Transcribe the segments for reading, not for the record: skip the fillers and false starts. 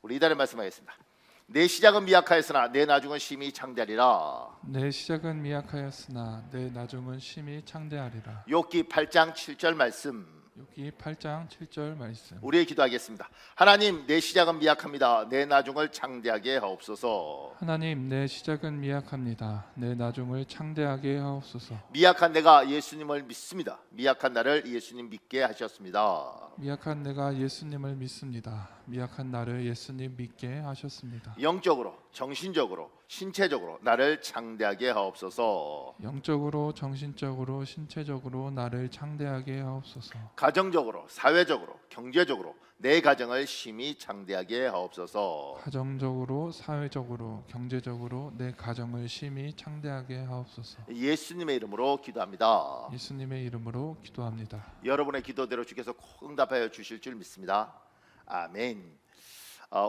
우리 이달에 말씀하겠습니다. 내 시작은 미약하였으나 내 나중은 심히 창대하리라. 내 시작은 미약하였으나 내 나중은 심히 창대하리라. 욥기 8장 7절 말씀 여기 8장 7절 말씀. 우리의 기도하겠습니다. 하나님, 내 시작은 미약합니다. 내 나중을 창대하게 하옵소서. 하나님, 내 시작은 미약합니다. 내 나중을 창대하게 하옵소서. 미약한 내가 예수님을 믿습니다. 미약한 나를 예수님 믿게 하셨습니다. 미약한 내가 예수님을 믿습니다. 미약한 나를 예수님 믿게 하셨습니다. 영적으로, 정신적으로, 신체적으로 나를 창대하게 하옵소서. 영적으로, 정신적으로, 신체적으로 나를 창대하게 하옵소서. 가정적으로, 사회적으로, 경제적으로 내 가정을 심히 창대하게 하옵소서. 가정적으로, 사회적으로, 경제적으로 내 가정을 심히 창대하게 하옵소서. 예수님의 이름으로 기도합니다. 예수님의 이름으로 기도합니다. 여러분의 기도대로 주께서 꼭 응답하여 주실 줄 믿습니다. 아멘.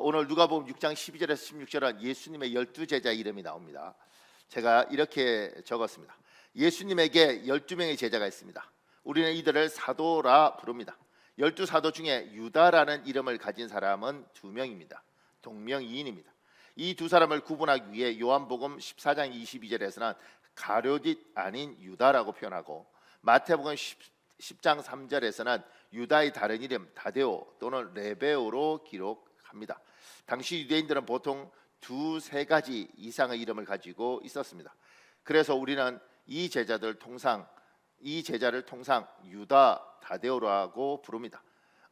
오늘 누가복음 6장 12절에서 16절은 예수님의 12제자 이름이 나옵니다. 제가 이렇게 적었습니다. 예수님에게 12명의 제자가 있습니다. 우리는 이들을 사도라 부릅니다. 12사도 중에 유다라는 이름을 가진 사람은 2명입니다. 동명이인입니다. 이 두 사람을 구분하기 위해 요한복음 14장 22절에서는 가룟 아닌 유다라고 표현하고, 마태복음 10장 3절에서는 유다의 다른 이름 다데오 또는 레베오로 기록합니다. 당시 유대인들은 보통 2-3가지 이상의 이름을 가지고 있었습니다. 그래서 우리는 이 제자를 통상 유다 다데오라고 부릅니다.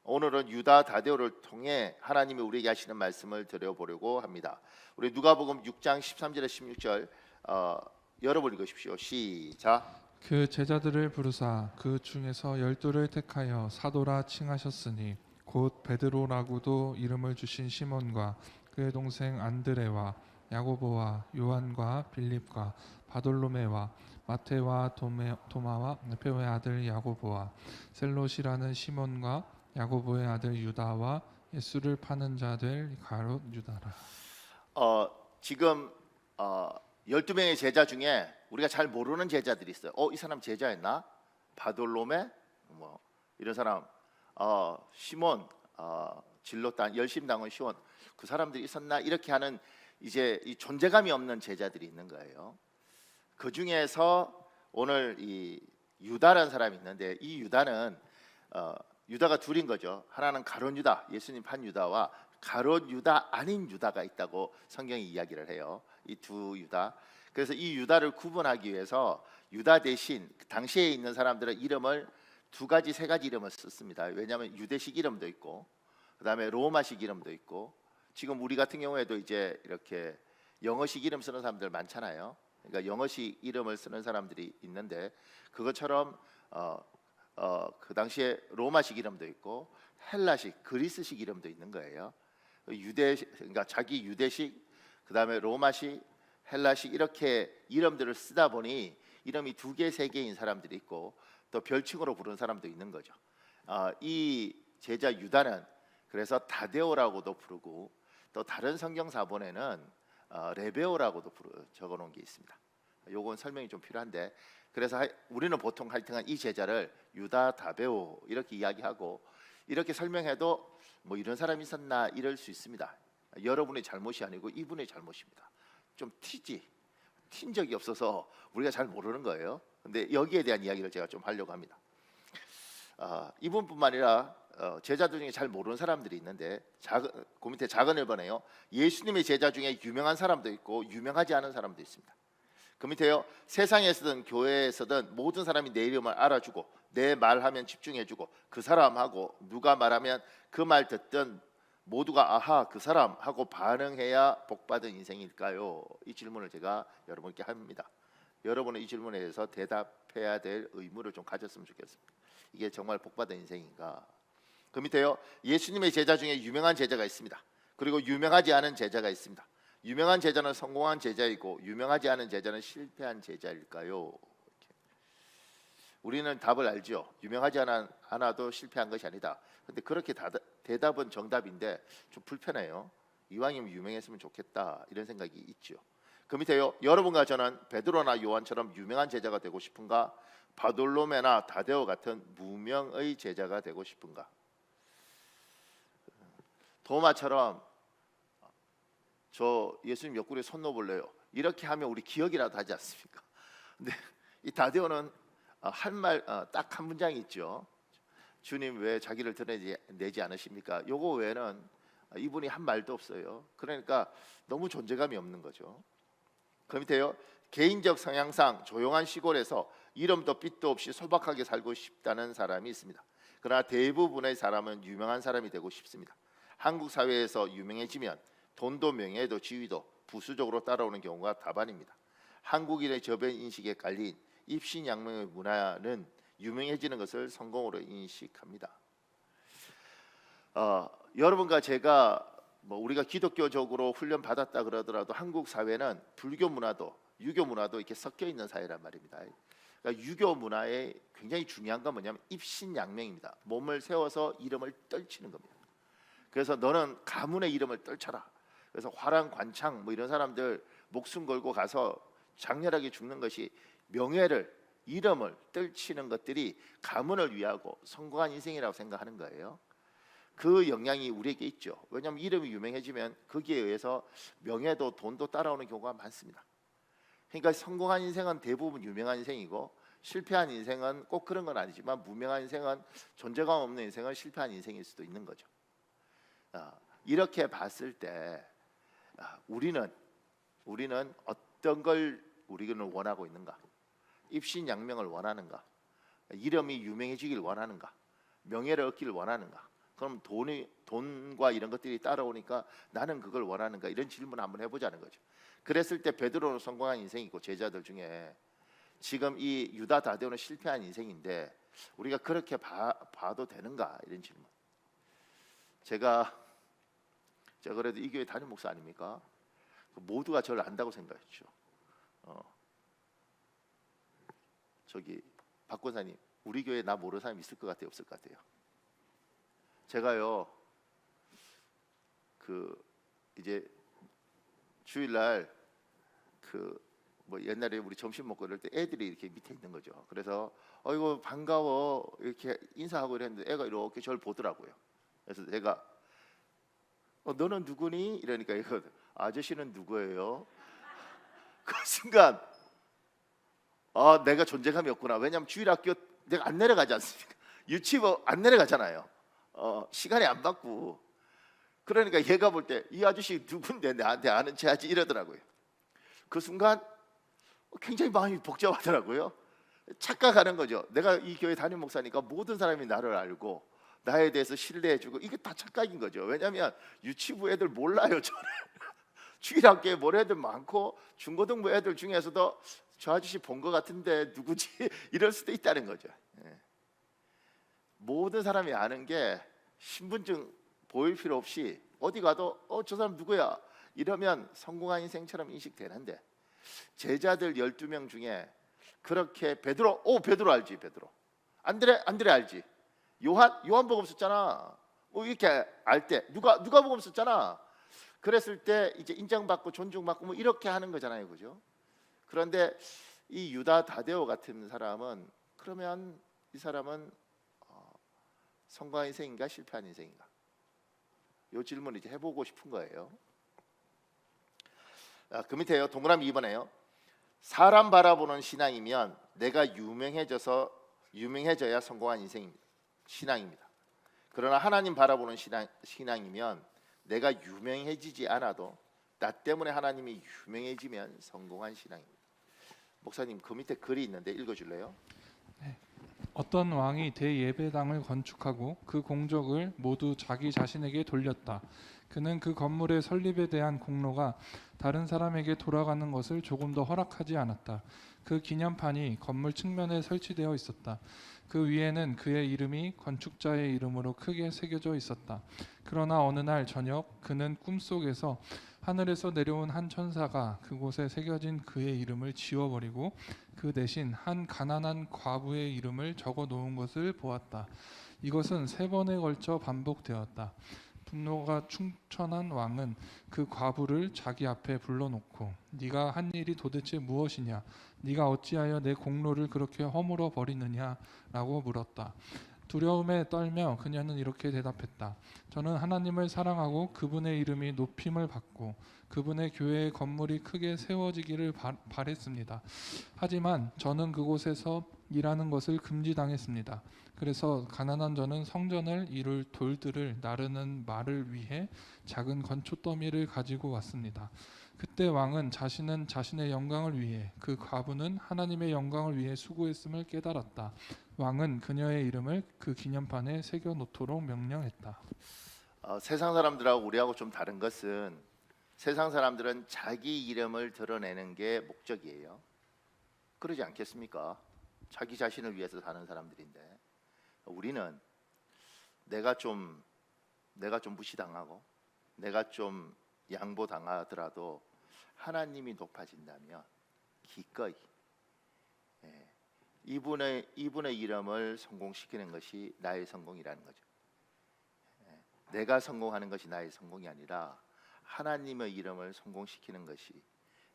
오늘은 유다 다데오를 통해 하나님이 우리에게 하시는 말씀을 드려보려고 합니다. 우리 누가복음 6장 13절에 16절 여러분 읽으십시오. 시작. 그 제자들을 부르사 그 중에서 12를 택하여 사도라 칭하셨으니 곧 베드로라고도 이름을 주신 시몬과 그의 동생 안드레와 야고보와 요한과 빌립과 바돌로메와 마테와 도마와 알페오의 아들 야고보와 셀롯이라는 시몬과 야고보의 아들 유다와 예수를 파는 자들 가롯 유다라. 지금 12명의 제자 중에 우리가 잘 모르는 제자들이 있어요. 이 사람 제자였나? 바돌로메 뭐 이런 사람, 시몬, 진로단 열심당원 시몬, 그 사람들이 있었나? 이렇게 하는 이제 이 존재감이 없는 제자들이 있는 거예요. 그 중에서 오늘 이 유다라는 사람이 있는데, 이 유다는 유다가 둘인 거죠. 하나는 가룟 유다, 예수님 판 유다와 가룟 유다 아닌 유다가 있다고 성경이 이야기를 해요. 이 두 유다. 그래서 이 유다를 구분하기 위해서 유다 대신 당시에 있는 사람들은 이름을 2가지 3가지 이름을 썼습니다. 왜냐하면 유대식 이름도 있고, 그다음에 로마식 이름도 있고, 지금 우리 같은 경우에도 이제 이렇게 영어식 이름 쓰는 사람들 많잖아요. 그러니까 영어식 이름을 쓰는 사람들이 있는데, 그것처럼 그 당시에 로마식 이름도 있고 헬라식, 그리스식 이름도 있는 거예요. 그러니까 자기 유대식, 그다음에 로마식, 헬라식 이렇게 이름들을 쓰다 보니 이름이 2개, 3개인 사람들이 있고 또 별칭으로 부르는 사람도 있는 거죠. 이 제자 유다는 그래서 다데오라고도 부르고, 또 다른 성경사본에는 레베오라고도 적어놓은 게 있습니다. 요건 설명이 좀 필요한데, 그래서 우리는 보통 하여튼 이 제자를 유다 다베오 이렇게 이야기하고, 이렇게 설명해도 뭐 이런 사람이 있었나 이럴 수 있습니다. 여러분의 잘못이 아니고 이분의 잘못입니다. 좀 튄 적이 없어서 우리가 잘 모르는 거예요. 근데 여기에 대한 이야기를 제가 좀 하려고 합니다. 이분뿐만 아니라 제자들 중에 잘 모르는 사람들이 있는데, 그 밑에 작은 1번에요. 예수님의 제자 중에 유명한 사람도 있고 유명하지 않은 사람도 있습니다. 그 밑에요. 세상에서든 교회에서든 모든 사람이 내 이름을 알아주고 내 말하면 집중해주고, 그 사람하고 누가 말하면 그 말 듣던 모두가 아하 그 사람 하고 반응해야 복받은 인생일까요? 이 질문을 제가 여러분께 합니다. 여러분은 이 질문에 대해서 대답해야 될 의무를 좀 가졌으면 좋겠습니다. 이게 정말 복받은 인생인가? 그 밑에요. 예수님의 제자 중에 유명한 제자가 있습니다. 그리고 유명하지 않은 제자가 있습니다. 유명한 제자는 성공한 제자이고 유명하지 않은 제자는 실패한 제자일까요? 우리는 답을 알죠. 유명하지 않아도 실패한 것이 아니다. 근데 그렇게 대답은 정답인데 좀 불편해요. 이왕이면 유명했으면 좋겠다 이런 생각이 있죠. 그 밑에요. 여러분과 저는 베드로나 요한처럼 유명한 제자가 되고 싶은가? 바돌로메나 다데오 같은 무명의 제자가 되고 싶은가? 도마처럼 저 예수님 옆구리에 손 넣어볼래요. 이렇게 하면 우리 기억이라도 하지 않습니까? 근데 이 다데오는 할 말 딱 한 문장이 있죠. 주님 왜 자기를 드러내지 않으십니까? 요거 외에는 이분이 한 말도 없어요. 그러니까 너무 존재감이 없는 거죠. 그 밑에요. 개인적 성향상 조용한 시골에서 이름도 빛도 없이 소박하게 살고 싶다는 사람이 있습니다. 그러나 대부분의 사람은 유명한 사람이 되고 싶습니다. 한국 사회에서 유명해지면 돈도 명예도 지위도 부수적으로 따라오는 경우가 다반입니다. 한국인의 저변 인식에 깔린 입신양명의 문화는 유명해지는 것을 성공으로 인식합니다. 여러분과 제가 우리가 기독교적으로 훈련 받았다 그러더라도 한국 사회는 불교 문화도 유교 문화도 이렇게 섞여 있는 사회란 말입니다. 그러니까 유교 문화의 굉장히 중요한 건 뭐냐면 입신양명입니다. 몸을 세워서 이름을 떨치는 겁니다. 그래서 너는 가문의 이름을 떨쳐라. 그래서 화랑 관창 이런 사람들 목숨 걸고 가서 장렬하게 죽는 것이 명예를 이름을 떨치는 것들이 가문을 위하고 성공한 인생이라고 생각하는 거예요. 그 영향이 우리에게 있죠. 왜냐하면 이름이 유명해지면 거기에 의해서 명예도 돈도 따라오는 경우가 많습니다. 그러니까 성공한 인생은 대부분 유명한 인생이고 실패한 인생은 꼭 그런 건 아니지만 무명한 인생은 존재감 없는 인생은 실패한 인생일 수도 있는 거죠. 이렇게 봤을 때 우리는 어떤 걸 우리는 원하고 있는가? 입신양명을 원하는가? 이름이 유명해지길 원하는가? 명예를 얻기를 원하는가? 그럼 돈과 이런 것들이 따라오니까 나는 그걸 원하는가? 이런 질문을 한번 해보자는 거죠. 그랬을 때 베드로는 성공한 인생이고 제자들 중에 지금 이 유다 다데오는 실패한 인생인데 우리가 그렇게 봐도 되는가? 이런 질문. 제가 그래도 이 교회 담임 목사 아닙니까? 모두가 저를 안다고 생각했죠. 저기 박 권사님, 우리 교회 나 모르는 사람 있을 것 같아요, 없을 것 같아요? 제가요, 이제 주일날 옛날에 우리 점심 먹고 이럴 때 애들이 이렇게 밑에 있는 거죠. 그래서 이거 반가워 이렇게 인사하고 이랬는데 애가 이렇게 저를 보더라고요. 그래서 제가 너는 누구니? 이러니까 이거 아저씨는 누구예요? 그 순간 내가 존재감이 없구나. 왜냐하면 주일학교 내가 안 내려가지 않습니까? 유치부 안 내려가잖아요. 시간이 안 맞고. 그러니까 얘가 볼 때 이 아저씨 누군데 나한테 아는 체 하지 이러더라고요. 그 순간 굉장히 마음이 복잡하더라고요. 착각하는 거죠. 내가 이 교회 담임 목사니까 모든 사람이 나를 알고 나에 대해서 신뢰해주고 이게 다 착각인 거죠. 왜냐하면 유치부 애들 몰라요 저를. 주일학교에 모르는 애들 많고 중고등부 애들 중에서도 저 아저씨 본 것 같은데 누구지? 이럴 수도 있다는 거죠. 모든 사람이 아는 게 신분증 보일 필요 없이 어디 가도 저 사람 누구야? 이러면 성공한 인생처럼 인식되는데 제자들 12명 중에 그렇게 베드로 알지? 베드로. 안드레 알지? 요한복음 썼잖아. 이렇게 알 때 누가복음 썼잖아. 그랬을 때 이제 인정받고 존중받고 이렇게 하는 거잖아요, 그죠? 그런데 이 유다 다데오 같은 사람은 그러면 이 사람은 성공한 인생인가 실패한 인생인가? 이 질문을 이제 해보고 싶은 거예요. 그 밑에요. 동그라미 2번에요. 사람 바라보는 신앙이면 내가 유명해져야 성공한 신앙입니다. 그러나 하나님 바라보는 신앙이면 내가 유명해지지 않아도 나 때문에 하나님이 유명해지면 성공한 신앙입니다. 목사님 그 밑에 글이 있는데 읽어줄래요? 어떤 왕이 대예배당을 건축하고 그 공적을 모두 자기 자신에게 돌렸다. 그는 그 건물의 설립에 대한 공로가 다른 사람에게 돌아가는 것을 조금 더 허락하지 않았다. 그 기념판이 건물 측면에 설치되어 있었다. 그 위에는 그의 이름이 건축자의 이름으로 크게 새겨져 있었다. 그러나 어느 날 저녁 그는 꿈속에서 하늘에서 내려온 한 천사가 그곳에 새겨진 그의 이름을 지워버리고 그 대신 한 가난한 과부의 이름을 적어 놓은 것을 보았다. 이것은 3번에 걸쳐 반복되었다. 분노가 충천한 왕은 그 과부를 자기 앞에 불러놓고 네가 한 일이 도대체 무엇이냐? 네가 어찌하여 내 공로를 그렇게 허물어 버리느냐? 라고 물었다. 두려움에 떨며 그녀는 이렇게 대답했다. 저는 하나님을 사랑하고 그분의 이름이 높임을 받고 그분의 교회의 건물이 크게 세워지기를 바랬습니다. 하지만 저는 그곳에서 일하는 것을 금지당했습니다. 그래서 가난한 저는 성전을 이룰 돌들을 나르는 말을 위해 작은 건초더미를 가지고 왔습니다. 그때 왕은 자신은 자신의 영광을 위해, 그 과부는 하나님의 영광을 위해 수고했음을 깨달았다. 왕은 그녀의 이름을 그 기념판에 새겨 놓도록 명령했다. 세상 사람들하고 우리하고 좀 다른 것은 세상 사람들은 자기 이름을 드러내는 게 목적이에요. 그러지 않겠습니까? 자기 자신을 위해서 사는 사람들인데 우리는 내가 좀 무시당하고 내가 좀 양보당하더라도 하나님이 높아진다면 기꺼이 이분의 이름을 성공시키는 것이 나의 성공이라는 거죠. 내가 성공하는 것이 나의 성공이 아니라 하나님의 이름을 성공시키는 것이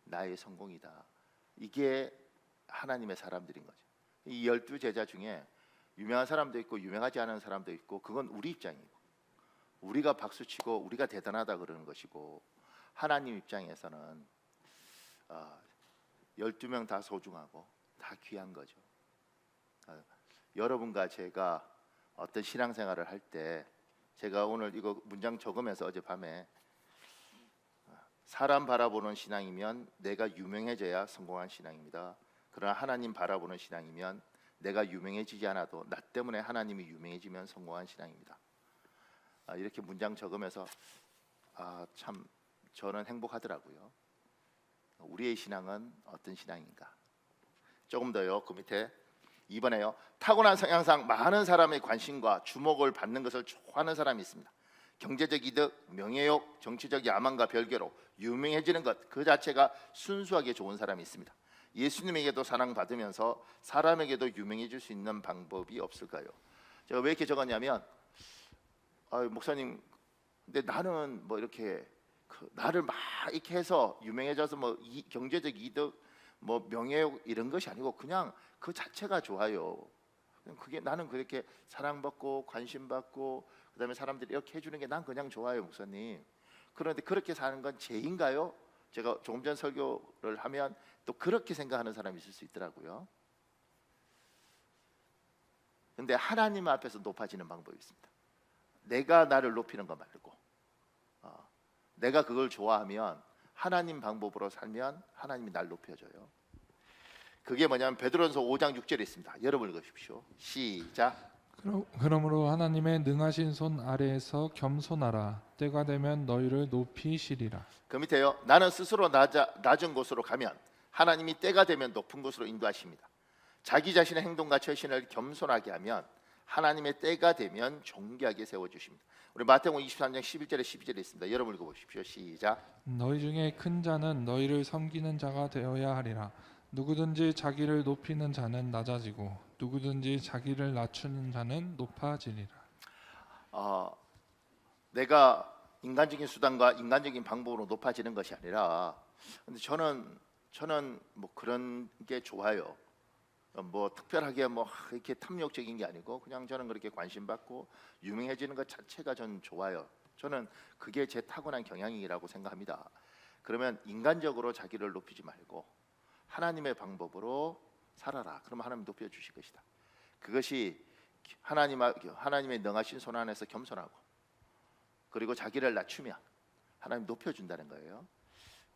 나의 성공이다. 이게 하나님의 사람들인 거죠. 이 12제자 중에 유명한 사람도 있고 유명하지 않은 사람도 있고 그건 우리 입장이고 우리가 박수치고 우리가 대단하다 그러는 것이고 하나님 입장에서는 12명 다 소중하고 다 귀한 거죠. 여러분과 제가 어떤 신앙생활을 할 때 제가 오늘 이거 문장 적으면서 어젯밤에 사람 바라보는 신앙이면 내가 유명해져야 성공한 신앙입니다. 그러나 하나님 바라보는 신앙이면 내가 유명해지지 않아도 나 때문에 하나님이 유명해지면 성공한 신앙입니다. 이렇게 문장 적으면서 참 저는 행복하더라고요. 우리의 신앙은 어떤 신앙인가? 조금 더요. 그 밑에 2번에요. 타고난 성향상 많은 사람의 관심과 주목을 받는 것을 좋아하는 사람이 있습니다. 경제적 이득, 명예욕, 정치적 야망과 별개로 유명해지는 것 그 자체가 순수하게 좋은 사람이 있습니다. 예수님에게도 사랑받으면서 사람에게도 유명해질 수 있는 방법이 없을까요? 제가 왜 이렇게 적었냐면 목사님 근데 나는 뭐 이렇게 나를 막 이렇게 해서 유명해져서 뭐 경제적 이득 뭐 명예욕 이런 것이 아니고 그냥 그 자체가 좋아요. 그게 나는 그렇게 사랑받고 관심받고 그다음에 사람들이 이렇게 해주는 게 난 그냥 좋아요, 목사님. 그런데 그렇게 사는 건 죄인가요? 제가 조금 전 설교를 하면 또 그렇게 생각하는 사람이 있을 수 있더라고요. 근데 하나님 앞에서 높아지는 방법이 있습니다. 내가 나를 높이는 거 말고 내가 그걸 좋아하면 하나님 방법으로 살면 하나님이 날 높여줘요. 그게 뭐냐면 베드로전서 5장 6절에 있습니다. 여러분 읽으십시오. 시작. 그러므로 하나님의 능하신 손 아래에서 겸손하라. 때가 되면 너희를 높이시리라. 그 밑에요. 나는 스스로 낮은 곳으로 가면 하나님이 때가 되면 높은 곳으로 인도하십니다. 자기 자신의 행동과 처신을 겸손하게 하면 하나님의 때가 되면 존귀하게 세워주십니다. 우리 마태복음 23장 11절에 12절에 있습니다. 여러분 읽어보십시오. 시작. 너희 중에 큰 자는 너희를 섬기는 자가 되어야 하리라. 누구든지 자기를 높이는 자는 낮아지고 누구든지 자기를 낮추는 자는 높아지리라. 내가 인간적인 수단과 인간적인 방법으로 높아지는 것이 아니라 근데 저는 뭐 그런 게 좋아요. 뭐 특별하게 뭐 이렇게 탐욕적인 게 아니고 그냥 저는 그렇게 관심 받고 유명해지는 것 자체가 전 좋아요. 저는 그게 제 타고난 경향이라고 생각합니다. 그러면 인간적으로 자기를 높이지 말고 하나님의 방법으로 살아라. 그러면 하나님 높여 주실 것이다. 그것이 하나님의 능하신 손 안에서 겸손하고 그리고 자기를 낮추면 하나님 높여 준다는 거예요.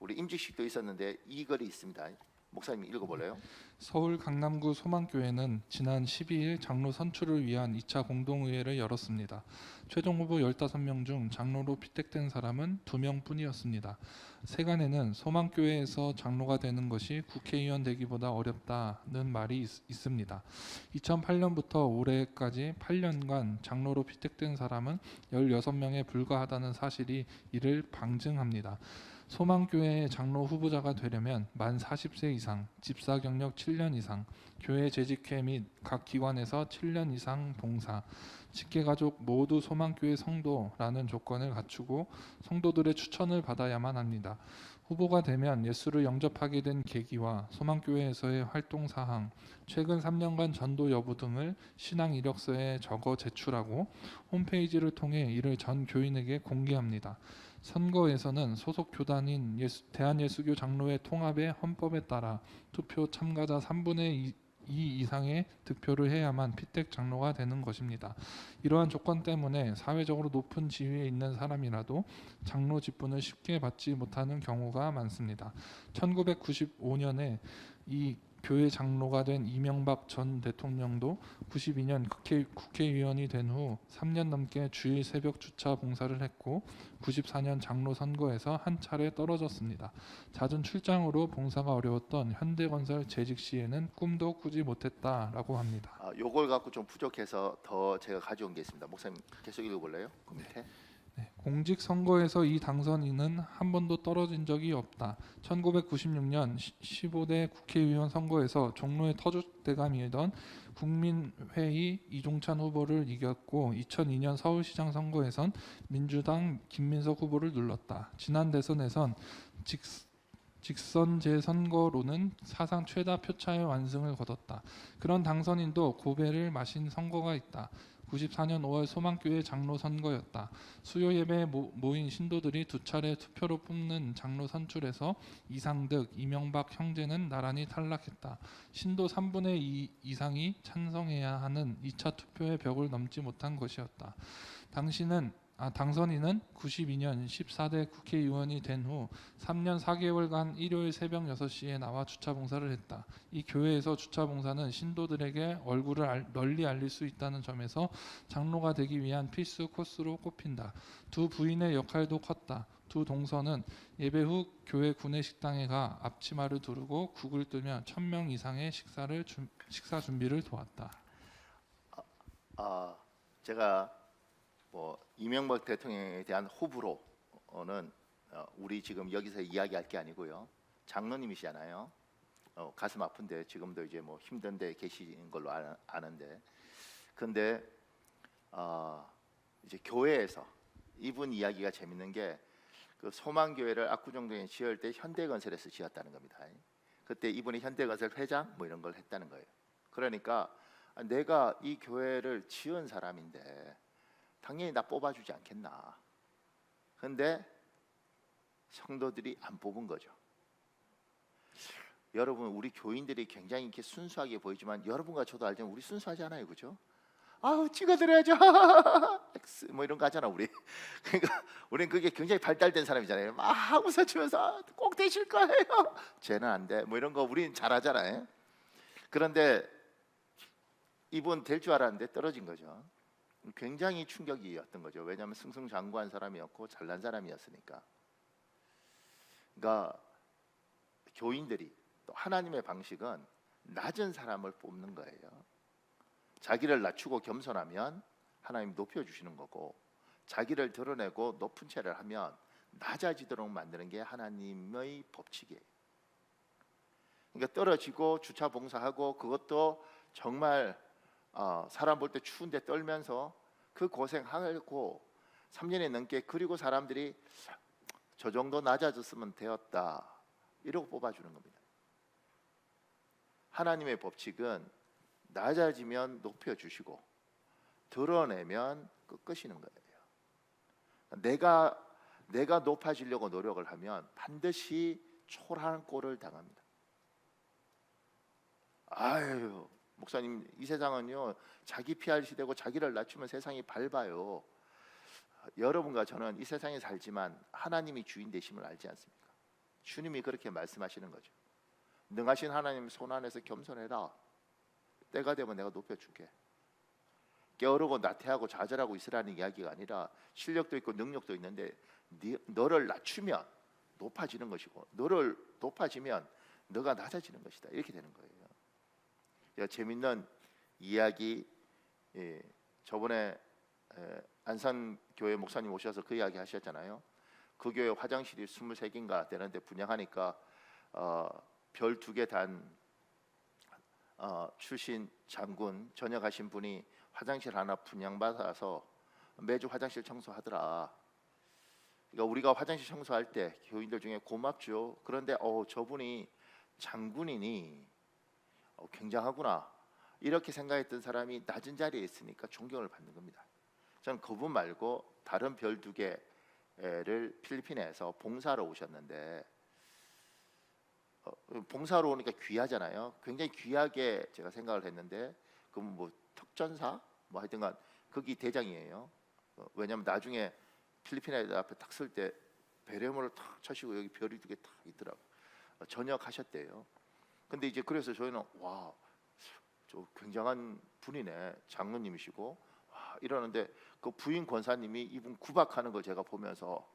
우리 임직식도 있었는데 이 글이 있습니다. 목사님 읽어볼래요? 서울 강남구 소망교회는 지난 12일 장로 선출을 위한 2차 공동의회를 열었습니다. 최종 후보 15명 중 장로로 피택된 사람은 2명뿐이었습니다. 세간에는 소망교회에서 장로가 되는 것이 국회의원 되기보다 어렵다는 말이 있습니다. 2008년부터 올해까지 8년간 장로로 피택된 사람은 16명에 불과하다는 사실이 이를 방증합니다. 소망교회의 장로 후보자가 되려면 만 40세 이상, 집사 경력 7년 이상, 교회 재직회 및 각 기관에서 7년 이상 봉사, 직계가족 모두 소망교회 성도라는 조건을 갖추고 성도들의 추천을 받아야만 합니다. 후보가 되면 예수를 영접하게 된 계기와 소망교회에서의 활동 사항, 최근 3년간 전도 여부 등을 신앙 이력서에 적어 제출하고 홈페이지를 통해 이를 전 교인에게 공개합니다. 선거에서는 소속 교단인 대한예수교 장로회 통합의 헌법에 따라 투표 참가자 3분의 2 이상의 득표를 해야만 피택 장로가 되는 것입니다. 이러한 조건 때문에 사회적으로 높은 지위에 있는 사람이라도 장로 직분을 쉽게 받지 못하는 경우가 많습니다. 1995년에 이 교회 장로가 된 이명박 전 대통령도 92년 국회의원이 된 후 3년 넘게 주일 새벽 주차 봉사를 했고 94년 장로 선거에서 한 차례 떨어졌습니다. 잦은 출장으로 봉사가 어려웠던 현대건설 재직 시에는 꿈도 꾸지 못했다라고 합니다. 요걸 갖고 좀 부족해서 더 제가 가져온 게 있습니다. 목사님 계속 읽어볼래요? 그 밑에. 공직 선거에서 이 당선인은 한 번도 떨어진 적이 없다. 1996년 15대 국회의원 선거에서 종로의 터줏대감이던 국민회의 이종찬 후보를 이겼고 2002년 서울시장 선거에선 민주당 김민석 후보를 눌렀다. 지난 대선에선 직선 재선거로는 사상 최다 표차의 완승을 거뒀다. 그런 당선인도 고배를 마신 선거가 있다. 94년 5월 소망교회 장로 선거였다. 수요 예배에 모인 신도들이 두 차례 투표로 뽑는 장로 선출에서 이상득, 이명박 형제는 나란히 탈락했다. 신도 3분의 2 이상이 찬성해야 하는 2차 투표의 벽을 넘지 못한 것이었다. 당선인은 92년 14대 국회의원이 된 후 3년 4개월간 일요일 새벽 6시에 나와 주차 봉사를 했다. 이 교회에서 주차 봉사는 신도들에게 얼굴을 널리 알릴 수 있다는 점에서 장로가 되기 위한 필수 코스로 꼽힌다. 두 부인의 역할도 컸다. 두 동서는 예배 후 교회 구내식당에 가 앞치마를 두르고 국을 뜨며 1000명 이상의 식사 준비를 도왔다. 제가 이명박 대통령에 대한 호불호는 우리 지금 여기서 이야기할 게 아니고요. 장로님이시잖아요. 가슴 아픈데 지금도 이제 힘든데 계신 걸로 아는데, 근데 이제 교회에서 이분 이야기가 재밌는 게 그 소망교회를 압구정동에 지을 때 현대건설에서 지었다는 겁니다. 그때 이분이 현대건설 회장 이런 걸 했다는 거예요. 그러니까 내가 이 교회를 지은 사람인데 당연히 나 뽑아주지 않겠나. 근데 성도들이 안 뽑은 거죠. 여러분, 우리 교인들이 굉장히 이렇게 순수하게 보이지만 여러분과 저도 알지만 우리 순수하지 않아요, 그죠? 찍어드려야죠. 이런 거 하잖아 우리. 그러니까 우리는 그게 굉장히 발달된 사람이잖아요. 막 웃어주면서 꼭 되실 거예요. 쟤는 안 돼. 이런 거 우리는 잘하잖아요. 그런데 이분 될 줄 알았는데 떨어진 거죠. 굉장히 충격이었던 거죠. 왜냐하면 승승장구한 사람이었고 잘난 사람이었으니까. 그러니까 교인들이 또 하나님의 방식은 낮은 사람을 뽑는 거예요. 자기를 낮추고 겸손하면 하나님 높여주시는 거고, 자기를 드러내고 높은 채를 하면 낮아지도록 만드는 게 하나님의 법칙이에요. 그러니까 떨어지고 주차 봉사하고 그것도 정말 사람 볼 때 추운데 떨면서 그 고생하고 3년이 넘게, 그리고 사람들이 저 정도 낮아졌으면 되었다 이러고 뽑아주는 겁니다. 하나님의 법칙은 낮아지면 높여주시고 드러내면 꺾으시는 거예요. 내가 높아지려고 노력을 하면 반드시 초라한 꼴을 당합니다. 목사님, 이 세상은요 자기 PR 시대고 자기를 낮추면 세상이 밝아요. 여러분과 저는 이 세상에 살지만 하나님이 주인 되심을 알지 않습니까? 주님이 그렇게 말씀하시는 거죠. 능하신 하나님 손 안에서 겸손해라. 때가 되면 내가 높여줄게. 게으르고 나태하고 좌절하고 있으라는 이야기가 아니라 실력도 있고 능력도 있는데 너를 낮추면 높아지는 것이고 너를 높아지면 너가 낮아지는 것이다. 이렇게 되는 거예요. 재밌는 이야기, 저번에 안산교회 목사님 오셔서 그 이야기 하셨잖아요. 그 교회 화장실이 23개인가 되는데 분양하니까 별 2개 단 출신 장군 전역하신 분이 화장실 하나 분양받아서 매주 화장실 청소하더라. 그러니까 우리가 화장실 청소할 때 교인들 중에 고맙죠. 그런데 저분이 장군이니 굉장하구나 이렇게 생각했던 사람이 낮은 자리에 있으니까 존경을 받는 겁니다. 저는 그분 말고 다른 별 2개를 필리핀에서 봉사로 오셨는데 봉사로 오니까 귀하잖아요. 굉장히 귀하게 제가 생각을 했는데 그분 뭐 특전사 뭐 하여튼간 거기 대장이에요. 왜냐하면 나중에 필리핀 앞에 딱 설 때 베레모를 탁 쳐시고 여기 별이 2개 탁 있더라고. 전역하셨대요. 근데 이제 그래서 저희는 와, 저 굉장한 분이네, 장로님이시고 와 이러는데 그 부인 권사님이 이분 구박하는 걸 제가 보면서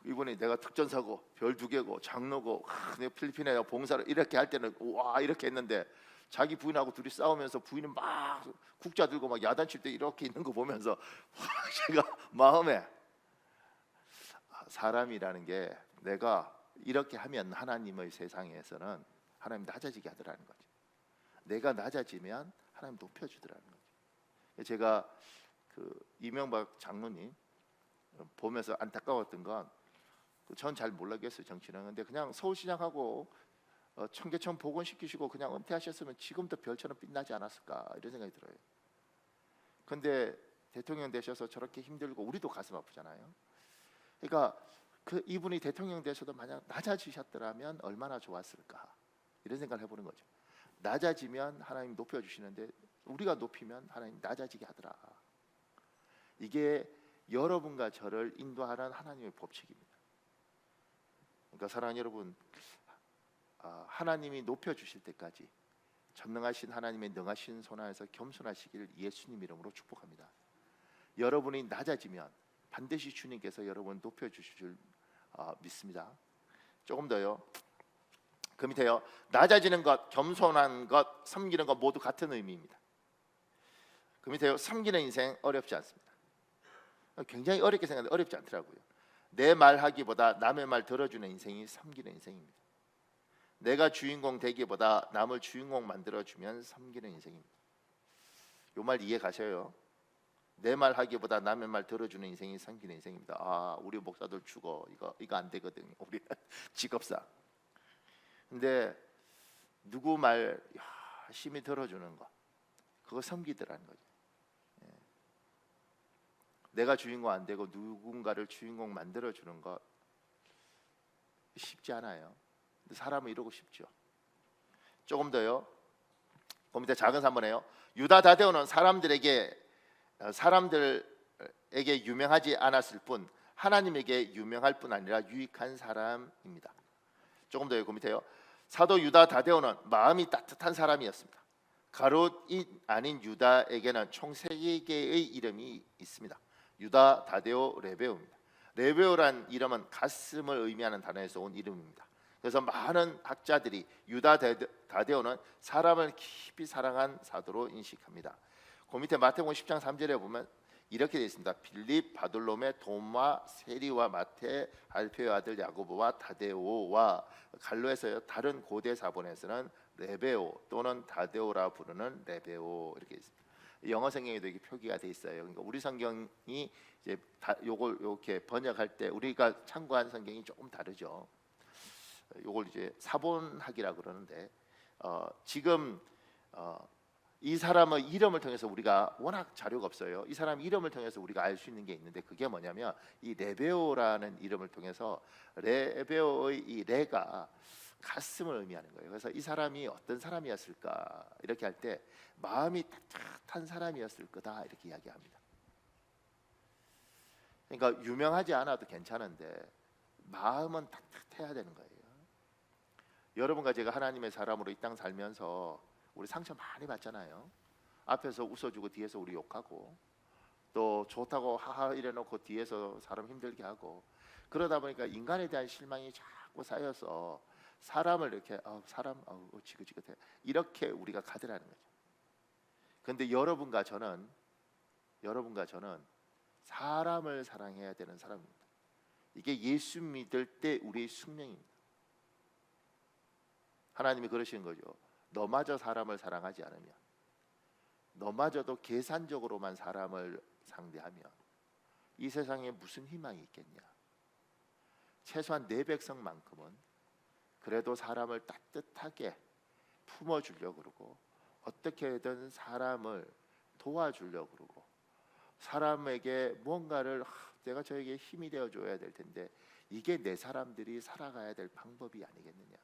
이분이 내가 특전사고 별 2개고 장로고 내가 필리핀에 봉사를 이렇게 할 때는 와 이렇게 했는데 자기 부인하고 둘이 싸우면서 부인은 막 국자 들고 막 야단칠 때 이렇게 있는 거 보면서 와, 제가 마음에 사람이라는 게 내가 이렇게 하면 하나님의 세상에서는 하나님 낮아지게 하더라는 거죠. 내가 낮아지면 하나님 높여주더라는 거죠. 제가 그 이명박 장로님 보면서 안타까웠던 건 전 잘 몰라겠어요 정치는. 근데 그냥 서울시장하고 청계천 복원시키시고 그냥 은퇴하셨으면 지금도 별처럼 빛나지 않았을까 이런 생각이 들어요. 근데 대통령 되셔서 저렇게 힘들고 우리도 가슴 아프잖아요. 그러니까 그 이분이 대통령 되셔도 만약 낮아지셨더라면 얼마나 좋았을까 이런 생각을 해보는 거죠. 낮아지면 하나님 높여주시는데 우리가 높이면 하나님 낮아지게 하더라. 이게 여러분과 저를 인도하는 하나님의 법칙입니다. 그러니까 사랑하는 여러분, 하나님이 높여주실 때까지 전능하신 하나님의 능하신 손 안에서 겸손하시기를 예수님 이름으로 축복합니다. 여러분이 낮아지면 반드시 주님께서 여러분 높여주실 줄 믿습니다. 조금 더요. 그 밑에요. 낮아지는 것, 겸손한 것, 섬기는 것 모두 같은 의미입니다. 그 밑에요. 섬기는 인생 어렵지 않습니다. 굉장히 어렵게 생각하는데 어렵지 않더라고요. 내 말하기보다 남의 말 들어주는 인생이 섬기는 인생입니다. 내가 주인공 되기보다 남을 주인공 만들어주면 섬기는 인생입니다. 이 말 이해 가셔요? 내 말 하기보다 남의 말 들어주는 인생이 섬기는 인생입니다. 우리 목사들 죽어 이거 안 되거든요. 우리 직업상. 근데 누구 말 열심히 들어주는 거 그거 섬기더라는 거죠. 내가 주인공 안 되고 누군가를 주인공 만들어주는 거 쉽지 않아요. 근데 사람은 이러고 싶죠. 조금 더요. 그 밑에 작은 3번에요. 유다 다데오는 사람들에게 유명하지 않았을 뿐 하나님에게 유명할 뿐 아니라 유익한 사람입니다. 조금 더요. 그 밑에요. 사도 유다 다데오는 마음이 따뜻한 사람이었습니다. 가롯인 아닌 유다에게는 총 3개의 이름이 있습니다. 유다, 다데오, 레베오입니다. 레베오란 이름은 가슴을 의미하는 단어에서 온 이름입니다. 그래서 많은 학자들이 유다 다데오는 사람을 깊이 사랑한 사도로 인식합니다. 그 밑에 마태복음 10장 3절에 보면 이렇게 되어 있습니다. 빌립, 바돌로메, 도마, 세리와 마테, 알페의 아들 야고보와 다데오와 갈로에서요. 다른 고대 사본에서는 레베오 또는 다데오라 부르는 레베오 이렇게 있습니다. 영어 성경에도 이게 표기가 돼 있어요. 그러니까 우리 성경이 이제 요걸 이렇게 번역할 때 우리가 참고한 성경이 조금 다르죠. 요걸 이제 사본학이라 그러는데 지금 이 사람의 이름을 통해서 우리가 워낙 자료가 없어요. 이 사람 이름을 통해서 우리가 알 수 있는 게 있는데 그게 뭐냐면 이 레베오라는 이름을 통해서 레베오의 이 레가 가슴을 의미하는 거예요. 그래서 이 사람이 어떤 사람이었을까 이렇게 할 때 마음이 따뜻한 사람이었을 거다 이렇게 이야기합니다. 그러니까 유명하지 않아도 괜찮은데 마음은 따뜻해야 되는 거예요. 여러분과 제가 하나님의 사람으로 이 땅 살면서 우리 상처 많이 받잖아요. 앞에서 웃어주고 뒤에서 우리 욕하고 또 좋다고 하하 이래놓고 뒤에서 사람 힘들게 하고 그러다 보니까 인간에 대한 실망이 자꾸 쌓여서 사람을 이렇게 사람 지긋지긋해 이렇게 우리가 가더라는 거죠. 그런데 여러분과 저는 사람을 사랑해야 되는 사람입니다. 이게 예수 믿을 때 우리의 숙명입니다. 하나님이 그러시는 거죠. 너마저 사람을 사랑하지 않으면, 너마저도 계산적으로만 사람을 상대하면 이 세상에 무슨 희망이 있겠냐. 최소한 내 백성만큼은 그래도 사람을 따뜻하게 품어주려고 그러고, 어떻게든 사람을 도와주려고 그러고, 사람에게 뭔가를 내가 저에게 힘이 되어줘야 될 텐데, 이게 내 사람들이 살아가야 될 방법이 아니겠느냐.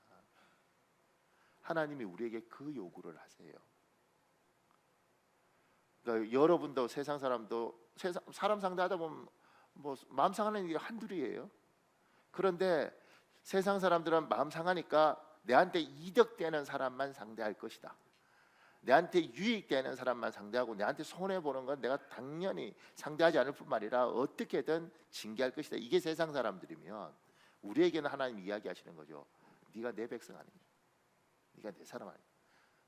하나님이 우리에게 그 요구를 하세요. 그러니까 여러분도 세상 사람도 사람 상대하다 보면 뭐 마음 상하는 일이 한둘이에요. 그런데 세상 사람들은 마음 상하니까 내한테 이득되는 사람만 상대할 것이다. 내한테 유익되는 사람만 상대하고 내한테 손해보는 건 내가 당연히 상대하지 않을 뿐만 아니라 어떻게든 징계할 것이다. 이게 세상 사람들이면 우리에게는 하나님 이야기하시는 거죠. 네가 내 백성 아니냐, 네가 내 사람 아니냐,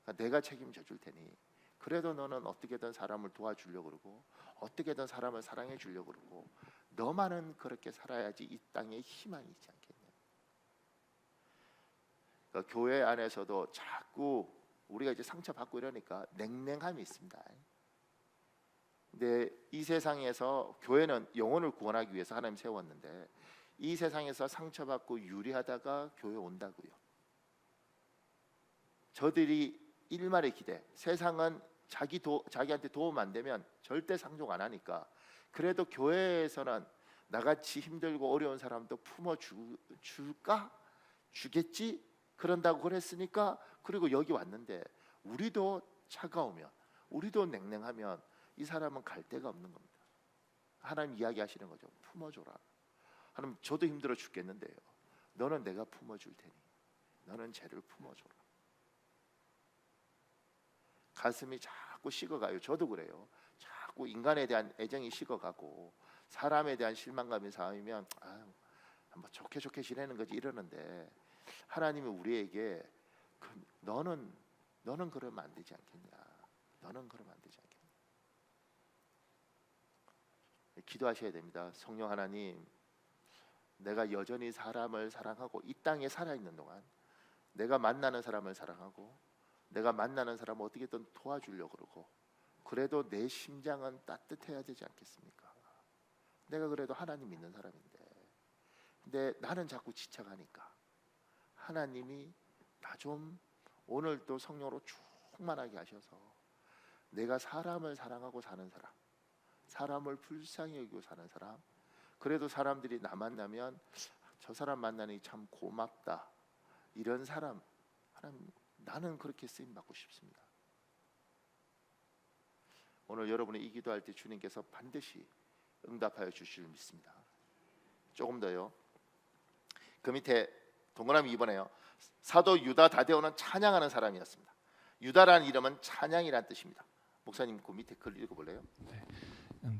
그러니까 내가 책임져 줄 테니 그래도 너는 어떻게든 사람을 도와주려고 그러고, 어떻게든 사람을 사랑해 주려고 그러고, 너만은 그렇게 살아야지 이 땅에 희망이 있지 않겠냐. 그러니까 교회 안에서도 자꾸 우리가 이제 상처받고 이러니까 냉랭함이 있습니다. 근데 이 세상에서 교회는 영혼을 구원하기 위해서 하나님 세웠는데, 이 세상에서 상처받고 유리하다가 교회 온다고요. 저들이 일말의 기대, 세상은 자기한테 도움 안 되면 절대 상종 안 하니까, 그래도 교회에서는 나같이 힘들고 어려운 사람도 품어줄까? 주겠지? 그런다고 그랬으니까, 그리고 여기 왔는데 우리도 차가우면, 우리도 냉랭하면 이 사람은 갈 데가 없는 겁니다. 하나님 이야기하시는 거죠. 품어줘라. 하나님, 저도 힘들어 죽겠는데요, 너는 내가 품어줄 테니 너는 쟤를 품어줘라. 가슴이 자꾸 식어가요. 저도 그래요. 자꾸 인간에 대한 애정이 식어가고, 사람에 대한 실망감이 쌓이면 뭐 좋게 지내는 거지 이러는데, 하나님이 우리에게 너는 그러면 안 되지 않겠냐. 너는 그러면 안 되지 않겠냐. 기도하셔야 됩니다. 성령 하나님, 내가 여전히 사람을 사랑하고 이 땅에 살아있는 동안 내가 만나는 사람을 사랑하고, 내가 만나는 사람을 어떻게든 도와주려고 그러고, 그래도 내 심장은 따뜻해야 되지 않겠습니까? 내가 그래도 하나님 믿는 사람인데, 근데 나는 자꾸 지쳐가니까 하나님이 나 좀 오늘 또 성령으로 충만하게 하셔서 내가 사람을 사랑하고 사는 사람, 사람을 불쌍히 여기고 사는 사람, 그래도 사람들이 나 만나면 저 사람 만나니 참 고맙다, 이런 사람, 하나님 나는 그렇게 쓰임 받고 싶습니다. 오늘 여러분이 이 기도할 때 주님께서 반드시 응답하여 주실 믿습니다. 조금 더요. 그 밑에 동그라미 2번에요. 사도 유다 다데오는 찬양하는 사람이었습니다. 유다라는 이름은 찬양이란 뜻입니다. 목사님 그 밑에 글 읽어볼래요?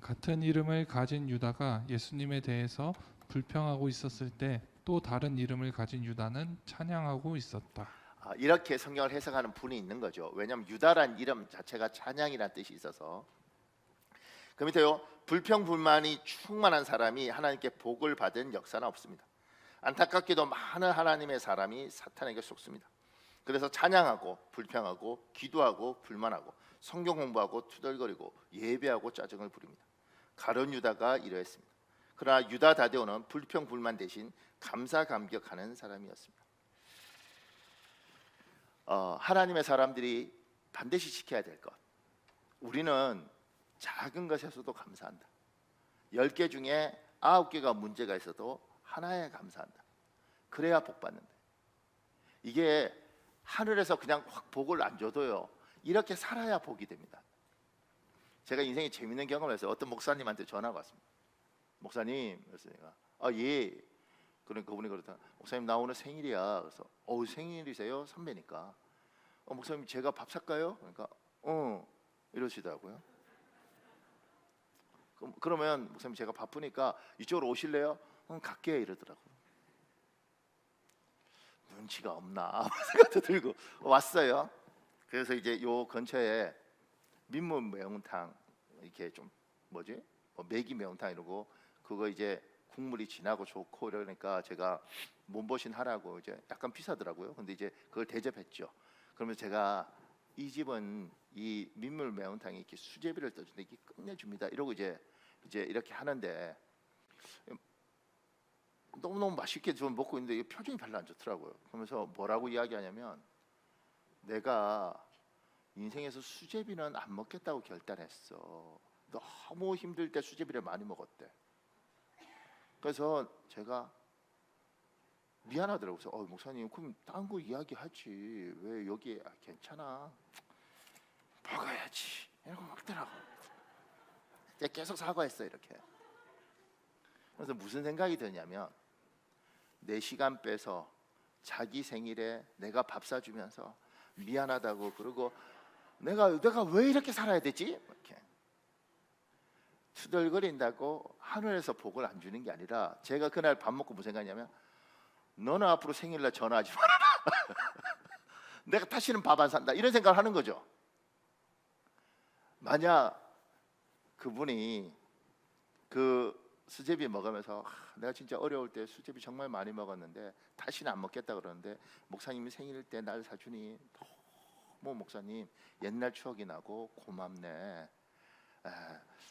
같은 이름을 가진 유다가 예수님에 대해서 불평하고 있었을 때 또 다른 이름을 가진 유다는 찬양하고 있었다. 이렇게 성경을 해석하는 분이 있는 거죠. 왜냐하면 유다란 이름 자체가 찬양이란 뜻이 있어서. 그 밑에요. 불평불만이 충만한 사람이 하나님께 복을 받은 역사는 없습니다. 안타깝게도 많은 하나님의 사람이 사탄에게 속습니다. 그래서 찬양하고 불평하고 기도하고 불만하고 성경 공부하고 투덜거리고 예배하고 짜증을 부립니다. 가룟 유다가 이러했습니다. 그러나 유다 다데오는 불평불만 대신 감사 감격하는 사람이었습니다. 하나님의 사람들이 반드시 지켜야 될 것, 우리는 작은 것에서도 감사한다. 10개 중에 9개가 문제가 있어도 하나에 감사한다. 그래야 복 받는다. 이게 하늘에서 그냥 확 복을 안 줘도요, 이렇게 살아야 복이 됩니다. 제가 인생에 재밌는 경험을 했어요. 어떤 목사님한테 전화가 왔습니다. 목사님, 그래서 내가 예. 그러니까 그분이 그러더라. 목사님 나 오늘 생일이야. 그래서 생일이세요? 선배니까. 목사님 제가 밥 살까요? 그러니까 이러시더라고요. 그러면 목사님 제가 바쁘니까 이쪽으로 오실래요? 갈게 이러더라고요. 눈치가 없나 생각도 들고 왔어요. 그래서 이제 요 근처에 민물 매운탕 이렇게 좀 뭐 매기 매운탕 이러고 그거 이제 국물이 진하고 좋고 이러니까 제가 몸보신 하라고 이제 약간 비싸더라고요. 근데 이제 그걸 대접했죠. 그러면 제가 이 집은 이 민물 매운탕이 이렇게 수제비를 떠주는데 이게 끝내줍니다. 이러고 이제 이렇게 하는데 너무너무 맛있게 좀 먹고 있는데 이게 표정이 별로 안 좋더라고요. 그러면서 뭐라고 이야기하냐면 내가 인생에서 수제비는 안 먹겠다고 결단했어. 너무 힘들 때 수제비를 많이 먹었대. 그래서 제가 미안하더라고요. 그래서 목사님 그럼 딴 거 이야기하지 왜 여기 괜찮아 먹어야지 이러고 먹더라고. 제가 계속 사과했어요 이렇게. 그래서 무슨 생각이 드냐면 내 시간 빼서 자기 생일에 내가 밥 사주면서 미안하다고 그러고 내가 왜 이렇게 살아야 되지? 이렇게 투덜거린다고 하늘에서 복을 안 주는 게 아니라 제가 그날 밥 먹고 무슨 생각이냐면 너는 앞으로 생일날 전화하지 말아라. 내가 다시는 밥 안 산다 이런 생각을 하는 거죠. 만약 그분이 그 수제비 먹으면서 내가 진짜 어려울 때 수제비 정말 많이 먹었는데 다시는 안 먹겠다 그러는데 목사님이 생일 때 날 사주니 너무 목사님 옛날 추억이 나고 고맙네.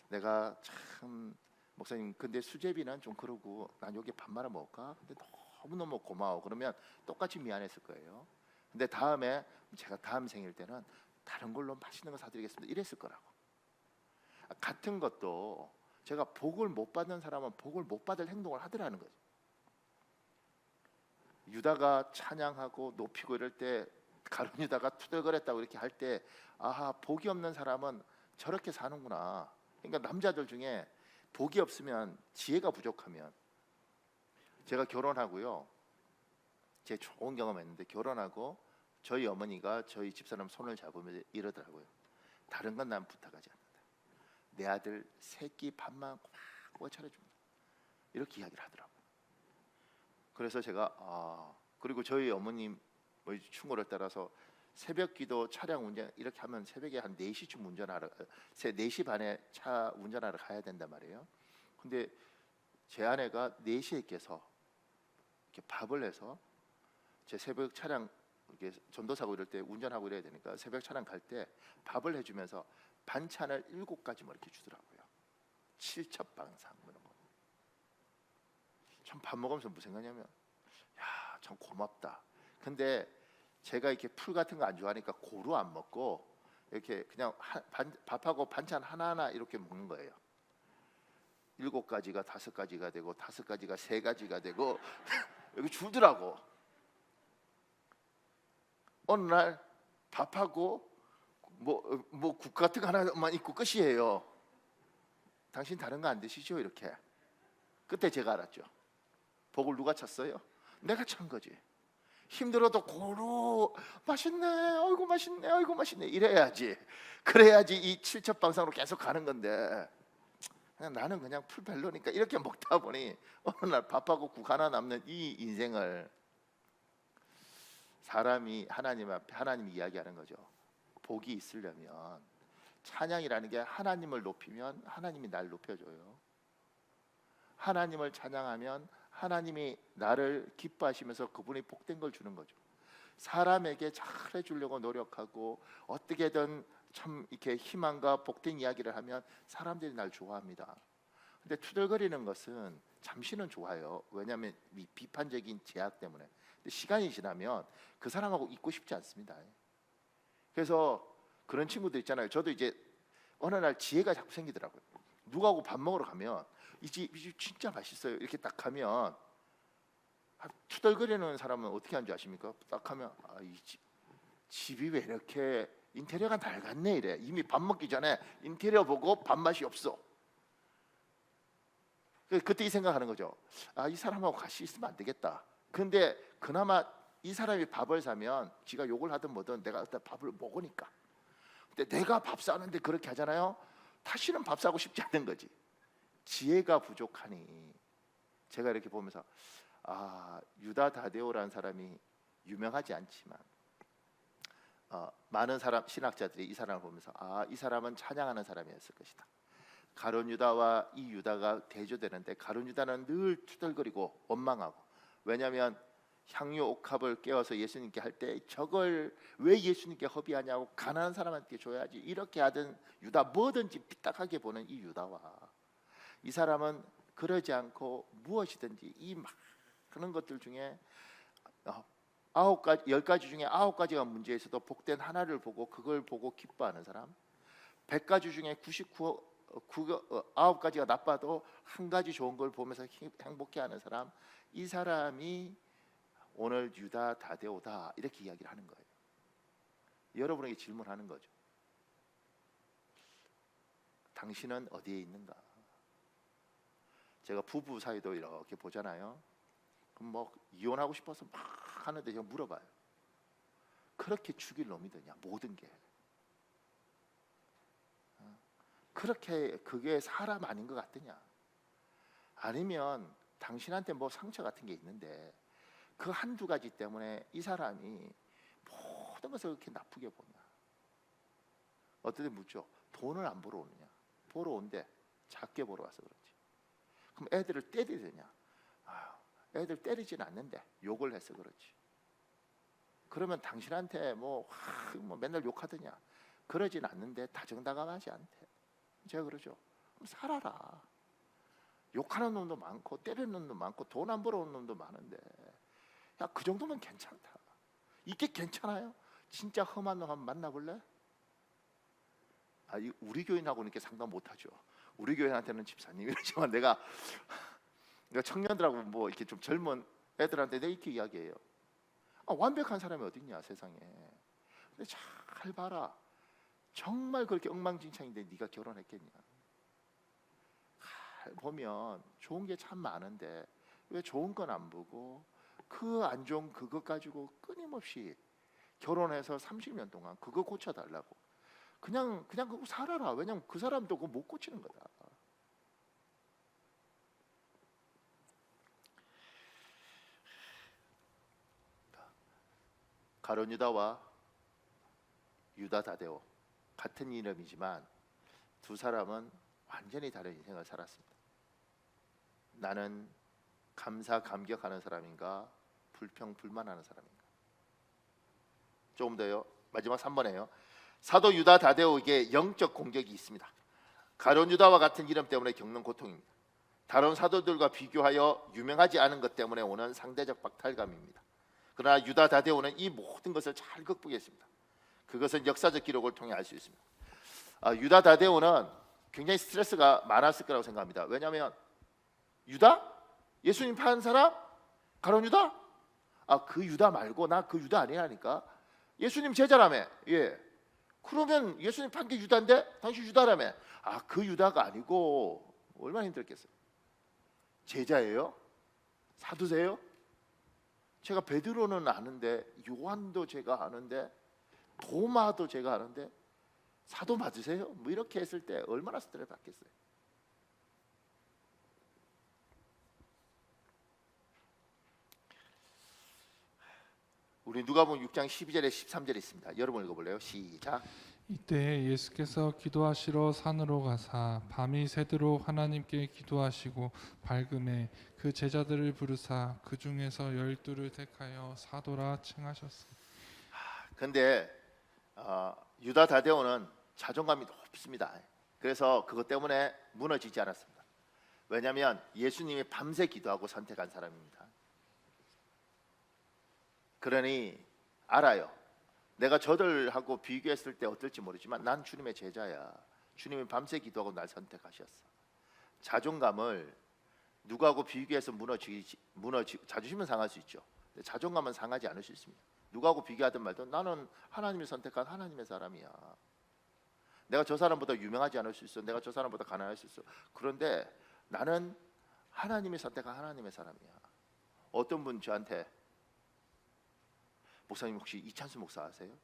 내가 참 목사님 근데 수제비는 좀 그러고 난 여기 밥 말아 먹을까? 근데 너무너무 고마워. 그러면 똑같이 미안했을 거예요. 근데 다음에 제가 다음 생일 때는 다른 걸로 맛있는 거 사드리겠습니다 이랬을 거라고. 같은 것도 제가 복을 못 받는 사람은 복을 못 받을 행동을 하더라는 거죠. 유다가 찬양하고 높이고 이럴 때 가룟 유다가 투덜거렸다고 이렇게 할 때 아하 복이 없는 사람은 저렇게 사는구나. 그러니까 남자들 중에 복이 없으면 지혜가 부족하면 제가 결혼하고요. 제 좋은 경험했는데 결혼하고 저희 어머니가 저희 집사람 손을 잡으면서 이러더라고요. 다른 건 난 부탁하지 않는다. 내 아들 새끼 밥만 꼬박꼬박 차려줍니다. 이렇게 이야기를 하더라고요. 그래서 제가 그리고 저희 어머님 충고를 따라서 새벽 기도 차량 운전 이렇게 하면 새벽에 한 4시쯤 운전하러 4시 반에 차 운전하러 가야 된단 말이에요. 근데 제 아내가 4시에 깨서 이렇게 밥을 해서 제 새벽 차량 이렇게 전도사고 이럴 때 운전하고 이래야 되니까 새벽 차량 갈 때 밥을 해주면서 반찬을 7가지 뭐 이렇게 주더라고요. 칠첩방상 이런 거. 참 밥 먹으면서 무슨 생각냐면 야, 참 고맙다. 근데 제가 이렇게 풀 같은 거 안 좋아하니까 고루 안 먹고 이렇게 그냥 밥하고 반찬 하나하나 이렇게 먹는 거예요. 7가지가 5가지가 되고 5가지가 3가지가 되고 여기 주더라고. 어느 날 밥하고 뭐 국 같은 거 하나만 있고 끝이에요. 당신 다른 거 안 드시죠? 이렇게. 그때 제가 알았죠. 복을 누가 찼어요? 내가 찬 거지. 힘들어도 고루 맛있네, 어이구 맛있네, 어이구 맛있네 이래야지. 그래야지 이 칠첩방상으로 계속 가는 건데 나는 그냥 풀 별로니까 이렇게 먹다 보니 어느 날 밥하고 국 하나 남는 이 인생을 사람이 하나님 앞에 하나님이 이야기하는 거죠. 복이 있으려면 찬양이라는 게 하나님을 높이면 하나님이 날 높여줘요. 하나님을 찬양하면 하나님이 나를 기뻐하시면서 그분이 복된 걸 주는 거죠. 사람에게 잘해 주려고 노력하고 어떻게든 참 이렇게 희망과 복된 이야기를 하면 사람들이 날 좋아합니다. 근데 투덜거리는 것은 잠시는 좋아요. 왜냐하면 이 비판적인 제약 때문에. 근데 시간이 지나면 그 사람하고 있고 싶지 않습니다. 그래서 그런 친구들 있잖아요. 저도 이제 어느 날 지혜가 자꾸 생기더라고요. 누구하고 밥 먹으러 가면 이 집 진짜 맛있어요. 이렇게 딱 하면 투덜거리는 사람은 어떻게 하는 줄 아십니까? 딱 하면 이 집이 왜 이렇게 인테리어가 낡았네 이래. 이미 밥 먹기 전에 인테리어 보고 밥맛이 없어. 그때 이 생각하는 거죠. 이 사람하고 같이 있으면 안 되겠다. 근데 그나마 이 사람이 밥을 사면 지가 욕을 하든 뭐든 내가 일단 밥을 먹으니까. 근데 내가 밥 사는데 그렇게 하잖아요. 다시는 밥 사고 싶지 않은 거지. 지혜가 부족하니 제가 이렇게 보면서 유다 다데오라는 사람이 유명하지 않지만 많은 사람 신학자들이 이 사람을 보면서 이 사람은 찬양하는 사람이었을 것이다. 가룟 유다와 이 유다가 대조되는데 가룟 유다는 늘 투덜거리고 원망하고, 왜냐하면 향유 옥합을 깨워서 예수님께 할 때 저걸 왜 예수님께 허비하냐고, 가난한 사람한테 줘야지 이렇게 하던 유다, 뭐든지 삐딱하게 보는 이 유다와, 이 사람은 그러지 않고 무엇이든지 이 많은 것들 중에 10가지 중에 9가지가 문제 있어도 복된 하나를 보고 그걸 보고 기뻐하는 사람, 100가지 중에 9가지가 나빠도 한 가지 좋은 걸 보면서 행복해하는 사람, 이 사람이 오늘 유다 다데오다 이렇게 이야기를 하는 거예요. 여러분에게 질문하는 거죠. 당신은 어디에 있는가? 제가 부부 사이도 이렇게 보잖아요. 그럼 뭐 이혼하고 싶어서 막 하는데 제가 물어봐요. 그렇게 죽일 놈이더냐? 모든 게 그렇게 그게 사람 아닌 것 같더냐? 아니면 당신한테 뭐 상처 같은 게 있는데 그 한두 가지 때문에 이 사람이 모든 것을 그렇게 나쁘게 보냐? 어떨 때 묻죠. 돈을 안 벌어 오느냐? 벌어 온대. 작게 벌어 와서 그렇지. 그럼 애들을 때려야 되냐? 애들 때리진 않는데 욕을 해서 그렇지. 그러면 당신한테 뭐 맨날 욕하더냐? 그러진 않는데 다정다감하지 않대. 제가 그러죠. 그럼 살아라. 욕하는 놈도 많고 때리는 놈도 많고 돈 안 벌어오는 놈도 많은데, 야, 그 정도면 괜찮다. 이게 괜찮아요? 진짜 험한 놈 한번 만나볼래? 우리 교인하고는 이렇게 상담 못하죠. 우리 교인한테는 집사님 이러지만 내가 청년들하고 뭐 이렇게 좀 젊은 애들한테 내가 이렇게 이야기해요. 완벽한 사람이 어딨냐 세상에. 근데 잘 봐라. 정말 그렇게 엉망진창인데 네가 결혼했겠냐? 잘 보면 좋은 게 참 많은데 왜 좋은 건 안 보고 그 안 좋은 그것 가지고 끊임없이 결혼해서 30년 동안 그거 고쳐달라고 그냥 그거 살아라. 왜냐면 그 사람도 그거 못 고치는 거다. 가룟 유다와 유다 다데오 같은 이름이지만 두 사람은 완전히 다른 인생을 살았습니다. 나는 감사 감격하는 사람인가 불평 불만하는 사람인가? 조금 더요. 마지막 3번에요. 사도 유다 다데오에게 영적 공격이 있습니다. 가룟 유다와 같은 이름 때문에 겪는 고통입니다. 다른 사도들과 비교하여 유명하지 않은 것 때문에 오는 상대적 박탈감입니다. 그러나 유다 다데오는 이 모든 것을 잘 극복했습니다. 그것은 역사적 기록을 통해 알 수 있습니다. 유다 다데오는 굉장히 스트레스가 많았을 거라고 생각합니다. 왜냐하면 유다? 예수님 판 사람? 가룟 유다? 그 유다 말고 나 그 유다 아니라니까. 예수님 제자라며. 예. 그러면 예수님 판 게 유다인데 당신 유다라며. 그 유다가 아니고 얼마나 힘들겠어요. 제자예요? 사두세요? 제가 베드로는 아는데 요한도 제가 아는데 도마도 제가 아는데 사도 맞으세요? 뭐 이렇게 했을 때 얼마나 스트레스 받겠어요. 우리 누가복음 6장 12절에 13절에 있습니다. 여러분 읽어볼래요? 시작. 이때 예수께서 기도하시러 산으로 가사 밤이 새도록 하나님께 기도하시고 밝음에 그 제자들을 부르사 그 중에서 12를 택하여 사도라 칭하셨습니다. 근데 유다 다데오는 자존감이 높습니다. 그래서 그것 때문에 무너지지 않았습니다. 왜냐하면 예수님이 밤새 기도하고 선택한 사람입니다. 그러니 알아요. 내가 저들하고 비교했을 때 어떨지 모르지만 난 주님의 제자야. 주님이 밤새 기도하고 날 선택하셨어. 자존감을 누구하고 비교해서 무너지고 자존심은 상할 수 있죠. 자존감은 상하지 않을 수 있습니다. 누구하고 비교하든 말든 나는 하나님이 선택한 하나님의 사람이야. 내가 저 사람보다 유명하지 않을 수 있어. 내가 저 사람보다 가난할 수 있어. 그런데 나는 하나님이 선택한 하나님의 사람이야. 어떤 분 저한테 목사님 혹시 이찬수 목사 아세요?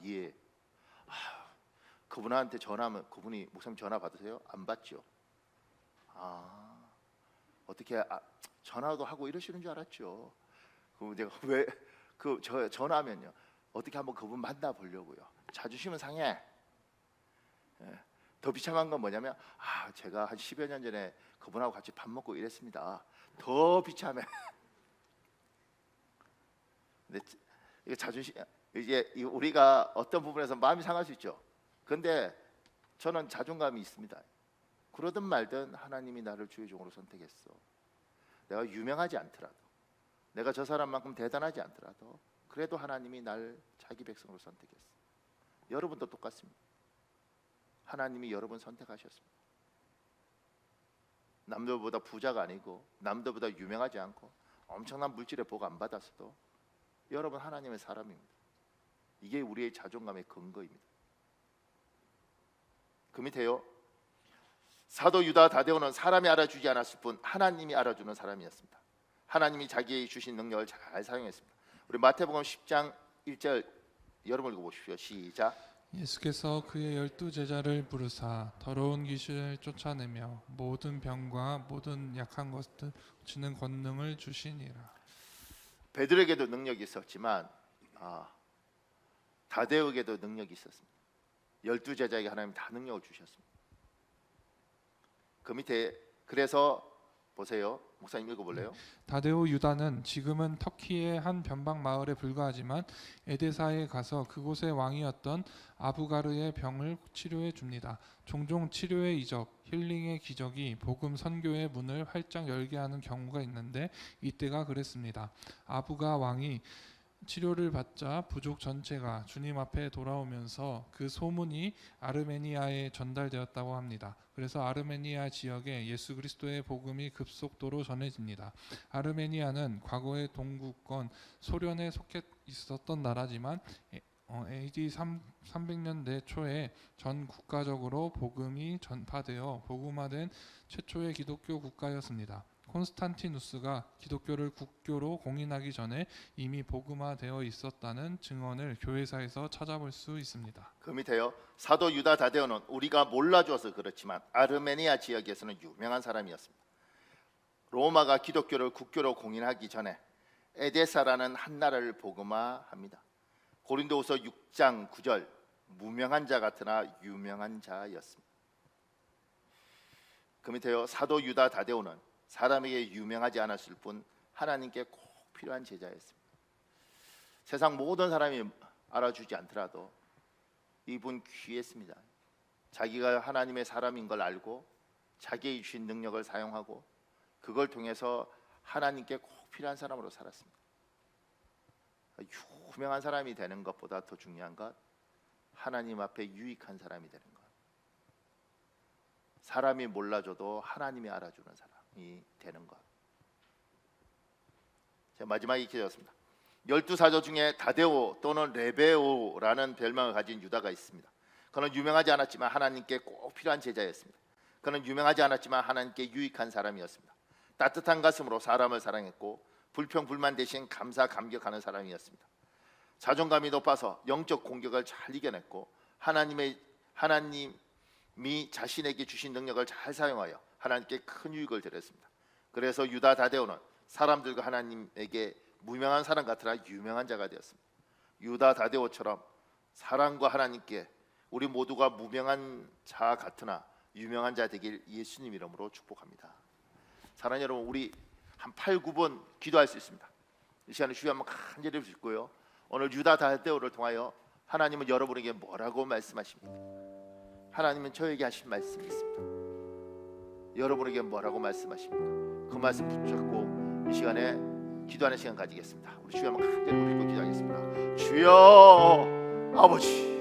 예. 그분한테 전화하면 그분이 목사님 전화 받으세요? 안 받죠. 어떻게 전화도 하고 이러시는 줄 알았죠. 그럼 내가 왜 전화하면요 어떻게 한번 그분 만나 보려고요. 자존심은 상해. 더 비참한 건 뭐냐면 제가 한 10여 년 전에 그분하고 같이 밥 먹고 이랬습니다. 더 비참해. 근데 이게 자존심, 이제 우리가 어떤 부분에서 마음이 상할 수 있죠. 근데 저는 자존감이 있습니다. 그러든 말든 하나님이 나를 주의 종으로 선택했어. 내가 유명하지 않더라도, 내가 저 사람만큼 대단하지 않더라도 그래도 하나님이 날 자기 백성으로 선택했어. 여러분도 똑같습니다. 하나님이 여러분 선택하셨습니다. 남들보다 부자가 아니고 남들보다 유명하지 않고 엄청난 물질의 복 안 받았어도 여러분 하나님의 사람입니다. 이게 우리의 자존감의 근거입니다. 그 밑에요, 사도 유다 다데오는 사람이 알아주지 않았을 뿐 하나님이 알아주는 사람이었습니다. 하나님이 자기의 주신 능력을 잘 사용했습니다. 우리 마태복음 10장 1절 여러분 읽어보십시오. 시작. 예수께서 그의 12 제자를 부르사 더러운 귀신을 쫓아내며 모든 병과 모든 약한 것들 고치는 권능을 주시니라. 베드로에게도 능력이 있었지만 다데오에게도 능력이 있었습니다. 12 제자에게 하나님 다 능력을 주셨습니다. 그 밑에 그래서 보세요. 목사님 읽어볼래요? 다데오 유다는 지금은 터키의 한 변방 마을에 불과하지만 에데사에 가서 그곳의 왕이었던 아부가르의 병을 치료해 줍니다. 종종 치료의 이적, 힐링의 기적이 복음 선교의 문을 활짝 열게 하는 경우가 있는데 이때가 그랬습니다. 아부가 왕이 치료를 받자 부족 전체가 주님 앞에 돌아오면서 그 소문이 아르메니아에 전달되었다고 합니다. 그래서 아르메니아 지역에 예수 그리스도의 복음이 급속도로 전해집니다. 아르메니아는 과거의 동구권 소련에 속해 있었던 나라지만 AD 300년대 초에 전 국가적으로 복음이 전파되어 복음화된 최초의 기독교 국가였습니다. 콘스탄티누스가 기독교를 국교로 공인하기 전에 이미 복음화되어 있었다는 증언을 교회사에서 찾아볼 수 있습니다. 그 밑에요, 사도 유다 다데오는 우리가 몰라줘서 그렇지만 아르메니아 지역에서는 유명한 사람이었습니다. 로마가 기독교를 국교로 공인하기 전에 에데사라는 한 나라를 복음화합니다. 고린도후서 6장 9절 무명한 자 같으나 유명한 자였습니다. 그 밑에요, 사도 유다 다데오는 사람에게 유명하지 않았을 뿐 하나님께 꼭 필요한 제자였습니다. 세상 모든 사람이 알아주지 않더라도 이분 귀했습니다. 자기가 하나님의 사람인 걸 알고 자기의 주신 능력을 사용하고 그걸 통해서 하나님께 꼭 필요한 사람으로 살았습니다. 유명한 사람이 되는 것보다 더 중요한 것, 하나님 앞에 유익한 사람이 되는 것. 사람이 몰라줘도 하나님이 알아주는 사람이 되는 것. 자, 마지막에 이렇게 되었습니다. 12사도 중에 다데오 또는 레베오라는 별명을 가진 유다가 있습니다. 그는 유명하지 않았지만 하나님께 꼭 필요한 제자였습니다. 그는 유명하지 않았지만 하나님께 유익한 사람이었습니다. 따뜻한 가슴으로 사람을 사랑했고 불평불만 대신 감사 감격하는 사람이었습니다. 자존감이 높아서 영적 공격을 잘 이겨냈고 하나님이 자신에게 주신 능력을 잘 사용하여 하나님께 큰 유익을 드렸습니다. 그래서 유다 다데오는 사람들과 하나님에게 무명한 사람 같으나 유명한 자가 되었습니다. 유다 다데오처럼 사람과 하나님께 우리 모두가 무명한 자 같으나 유명한 자 되길 예수님 이름으로 축복합니다. 사랑하는 여러분, 우리 한 8, 9분 기도할 수 있습니다. 이 시간에 주여 한번 간절히 부르고요. 오늘 유다 다데오를 통하여 하나님은 여러분에게 뭐라고 말씀하십니까? 하나님은 저에게 하신 말씀이 있습니다. 여러분에게 뭐라고 말씀하십니까? 그 말씀 붙잡고 이 시간에 기도하는 시간 가지겠습니다. 우리 주여 한번 간절히 부르고 기도하겠습니다. 주여, 아버지